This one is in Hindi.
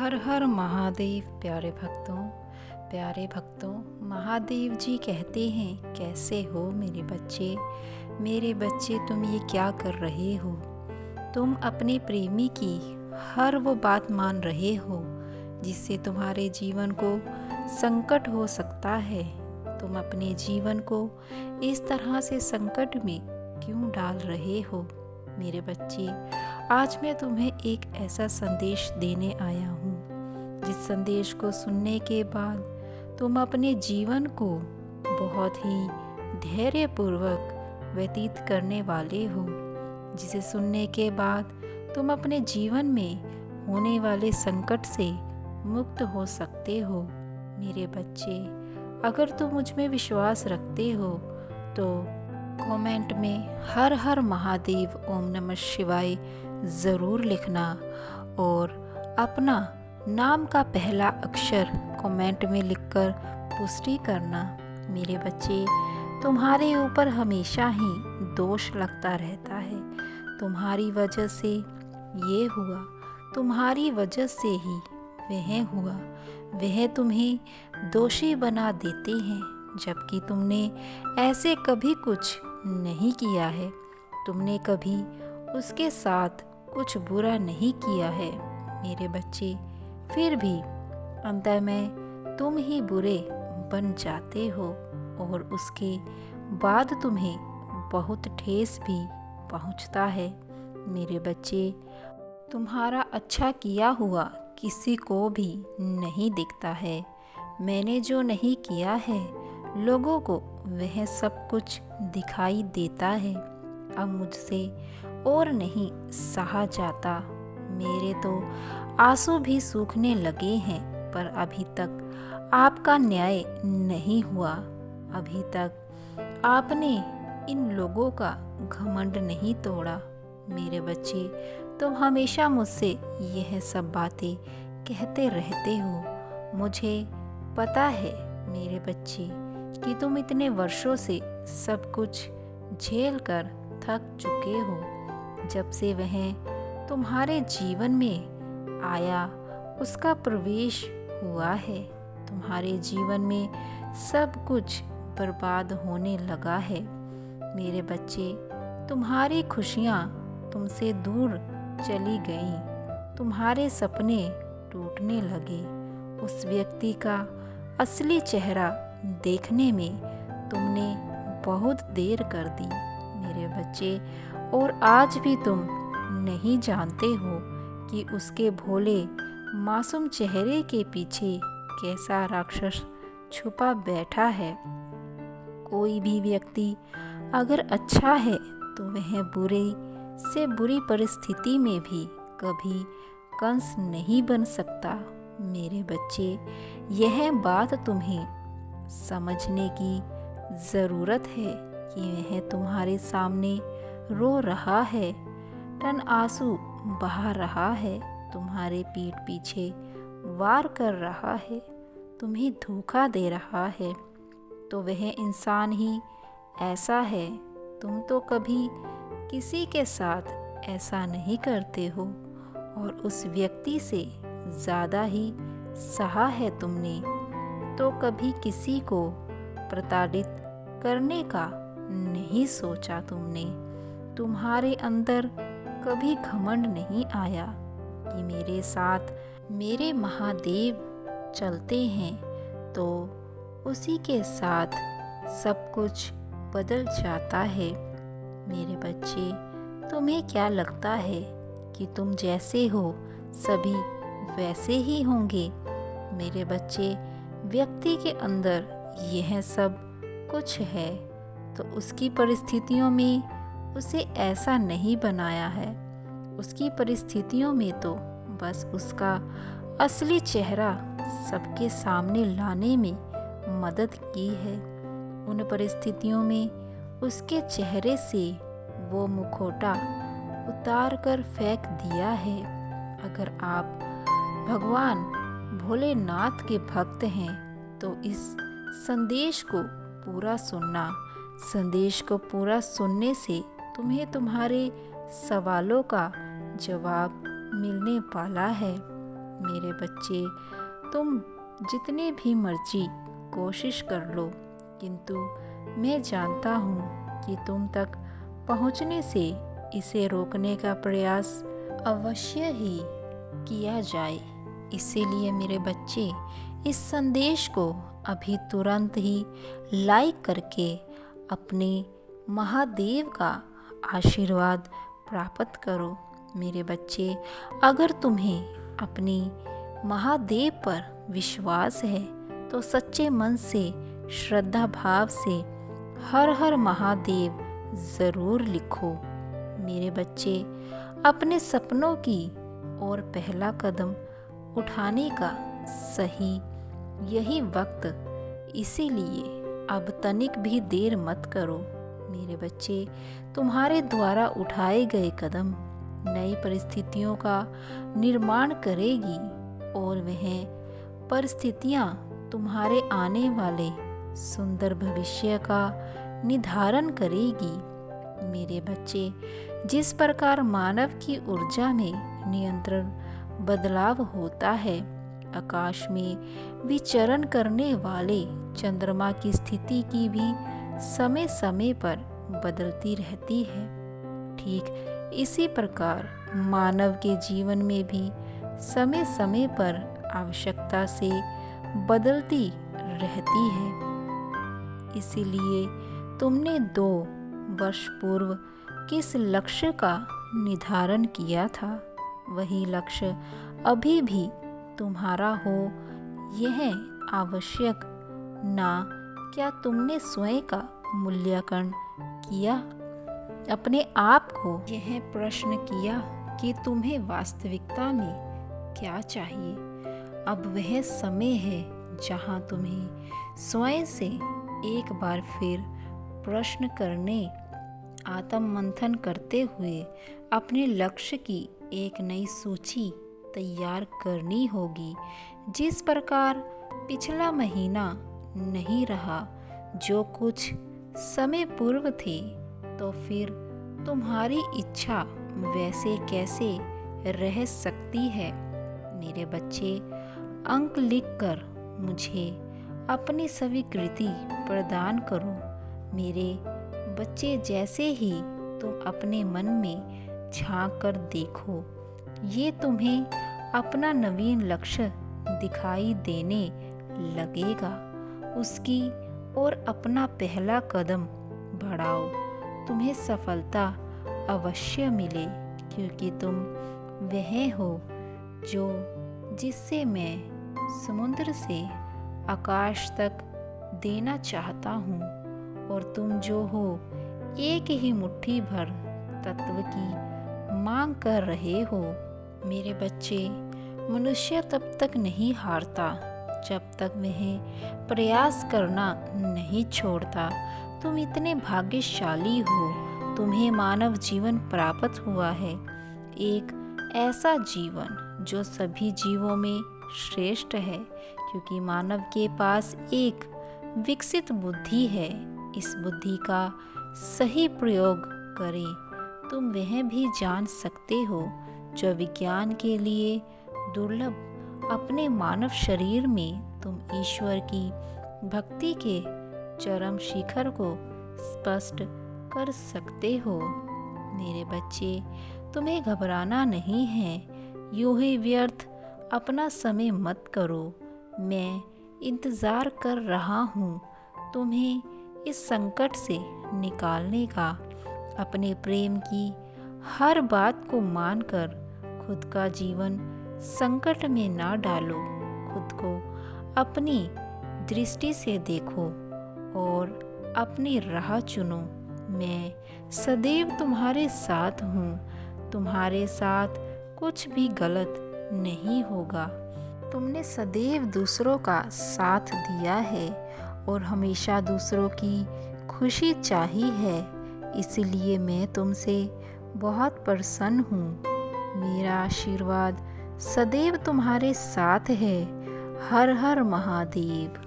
हर हर महादेव। प्यारे भक्तों, महादेव जी कहते हैं, कैसे हो मेरे बच्चे तुम ये क्या कर रहे हो। तुम अपने प्रेमी की हर वो बात मान रहे हो जिससे तुम्हारे जीवन को संकट हो सकता है। तुम अपने जीवन को इस तरह से संकट में क्यों डाल रहे हो मेरे बच्चे। आज मैं तुम्हें एक ऐसा संदेश देने आया हूँ जिस संदेश को सुनने के बाद तुम अपने जीवन को बहुत ही धैर्यपूर्वक व्यतीत करने वाले हो, जिसे सुनने के बाद तुम अपने जीवन में होने वाले संकट से मुक्त हो सकते हो मेरे बच्चे। अगर तुम मुझ में विश्वास रखते हो तो कमेंट में हर हर महादेव ओम नमः शिवाय ज़रूर लिखना और अपना नाम का पहला अक्षर कमेंट में लिखकर पुष्टि करना मेरे बच्चे। तुम्हारे ऊपर हमेशा ही दोष लगता रहता है। तुम्हारी वजह से ये हुआ, तुम्हारी वजह से ही वह हुआ। वह तुम्हें दोषी बना देते हैं, जबकि तुमने ऐसे कभी कुछ नहीं किया है। तुमने कभी उसके साथ कुछ बुरा नहीं किया है मेरे बच्चे। फिर भी अंत में तुम ही बुरे बन जाते हो और उसके बाद तुम्हें बहुत ठेस भी पहुंचता है मेरे बच्चे। तुम्हारा अच्छा किया हुआ किसी को भी नहीं दिखता है। मैंने जो नहीं किया है लोगों को वह सब कुछ दिखाई देता है। अब मुझसे और नहीं सहा जाता। मेरे तो आंसू भी सूखने लगे हैं, पर अभी तक आपका न्याय नहीं हुआ। अभी तक आपने इन लोगों का घमंड नहीं तोड़ा मेरे बच्चे। तुम हमेशा मुझसे यह सब बातें कहते रहते हो। मुझे पता है मेरे बच्चे कि तुम इतने वर्षों से सब कुछ झेल कर थक चुके हो। जब से वह तुम्हारे जीवन में आया, उसका प्रवेश हुआ है, तुम्हारे जीवन में सब कुछ बर्बाद होने लगा है मेरे बच्चे। तुम्हारी खुशियाँ तुमसे दूर चली गईं, तुम्हारे सपने टूटने लगे। उस व्यक्ति का असली चेहरा देखने में तुमने बहुत देर कर दी मेरे बच्चे, और आज भी तुम नहीं जानते हो कि उसके भोले मासूम चेहरे के पीछे कैसा राक्षस छुपा बैठा है। कोई भी व्यक्ति अगर अच्छा है तो वह बुरे से बुरी परिस्थिति में भी कभी कंस नहीं बन सकता मेरे बच्चे। यह बात तुम्हें समझने की ज़रूरत है कि वह तुम्हारे सामने रो रहा है, टन आंसू बहा रहा है, तुम्हारे पीठ पीछे वार कर रहा है, तुम्हें धोखा दे रहा है। तो वह इंसान ही ऐसा है। तुम तो कभी किसी के साथ ऐसा नहीं करते हो, और उस व्यक्ति से ज़्यादा ही सहा है तुमने। तो कभी किसी को प्रताड़ित करने का नहीं सोचा तुमने। तुम्हारे अंदर कभी घमंड नहीं आया कि मेरे साथ मेरे महादेव चलते हैं तो उसी के साथ सब कुछ बदल जाता है मेरे बच्चे। तुम्हें क्या लगता है कि तुम जैसे हो सभी वैसे ही होंगे मेरे बच्चे। व्यक्ति के अंदर यह सब कुछ है तो उसकी परिस्थितियों में उसे ऐसा नहीं बनाया है। उसकी परिस्थितियों में तो बस उसका असली चेहरा सबके सामने लाने में मदद की है। उन परिस्थितियों में उसके चेहरे से वो मुखौटा उतार कर फेंक दिया है। अगर आप भगवान भोलेनाथ के भक्त हैं तो इस संदेश को पूरा सुनना। संदेश को पूरा सुनने से तुम्हें तुम्हारे सवालों का जवाब मिलने वाला है मेरे बच्चे, तुम जितनी भी मर्जी कोशिश कर लो, किंतु मैं जानता हूँ कि तुम तक पहुँचने से इसे रोकने का प्रयास अवश्य ही किया जाए। इसीलिए मेरे बच्चे, इस संदेश को अभी तुरंत ही लाइक करके अपने महादेव का आशीर्वाद प्राप्त करो। मेरे बच्चे, अगर तुम्हें अपनी महादेव पर विश्वास है तो सच्चे मन से, श्रद्धा भाव से हर हर महादेव ज़रूर लिखो। मेरे बच्चे, अपने सपनों की ओर पहला कदम उठाने का सही यही वक्त, इसीलिए अब तनिक भी देर मत करो। मेरे बच्चे, तुम्हारे द्वारा उठाए गए कदम नई परिस्थितियों का निर्माण करेगी और वह परिस्थितियाँ तुम्हारे आने वाले सुंदर भविष्य का निर्धारण करेगी। मेरे बच्चे, जिस प्रकार मानव की ऊर्जा में नियंत्रण बदलाव होता है, आकाश में विचरण करने वाले चंद्रमा की स्थिति की भी समय समय पर बदलती रहती है, ठीक इसी प्रकार मानव के जीवन में भी समय समय पर आवश्यकता से बदलती रहती है। इसीलिए तुमने 2 वर्ष पूर्व किस लक्ष्य का निर्धारण किया था, वही लक्ष्य अभी भी तुम्हारा हो, यह आवश्यक ना। क्या तुमने स्वयं का मूल्यांकन किया? अपने आप को यह प्रश्न किया कि तुम्हें वास्तविकता में क्या चाहिए? अब वह समय है जहां तुम्हें स्वयं से एक बार फिर प्रश्न करने, आत्म मंथन करते हुए अपने लक्ष्य की एक नई सूची तैयार करनी होगी। जिस प्रकार पिछला महीना नहीं रहा जो कुछ समय पूर्व थे, तो फिर तुम्हारी इच्छा वैसे कैसे रह सकती है? मेरे बच्चे, अंक लिखकर मुझे अपनी स्वीकृति प्रदान करो। मेरे बच्चे, जैसे ही तुम अपने मन में झांक कर देखो, ये तुम्हें अपना नवीन लक्ष्य दिखाई देने लगेगा। उसकी ओर अपना पहला कदम बढ़ाओ, तुम्हें सफलता अवश्य मिले, क्योंकि तुम वह हो जिससे मैं समुद्र से आकाश तक देना चाहता हूँ, और तुम जो हो एक ही मुट्ठी भर तत्व की मांग कर रहे हो। मेरे बच्चे, मनुष्य तब तक नहीं हारता जब तक वह प्रयास करना नहीं छोड़ता। तुम इतने भाग्यशाली हो, तुम्हें मानव जीवन प्राप्त हुआ है, एक ऐसा जीवन जो सभी जीवों में श्रेष्ठ है, क्योंकि मानव के पास एक विकसित बुद्धि है। इस बुद्धि का सही प्रयोग करें, तुम वह भी जान सकते हो जो विज्ञान के लिए दुर्लभ। अपने मानव शरीर में तुम ईश्वर की भक्ति के चरम शिखर को स्पष्ट कर सकते हो। मेरे बच्चे, तुम्हें घबराना नहीं है, यूं ही व्यर्थ अपना समय मत करो। मैं इंतज़ार कर रहा हूँ तुम्हें इस संकट से निकालने का। अपने प्रेम की हर बात को मानकर खुद का जीवन संकट में ना डालो। खुद को अपनी दृष्टि से देखो और अपनी राह चुनो। मैं सदैव तुम्हारे साथ हूँ, तुम्हारे साथ कुछ भी गलत नहीं होगा। तुमने सदैव दूसरों का साथ दिया है और हमेशा दूसरों की खुशी चाही है, इसलिए मैं तुमसे बहुत प्रसन्न हूँ। मेरा आशीर्वाद सदैव तुम्हारे साथ है। हर हर महादेव।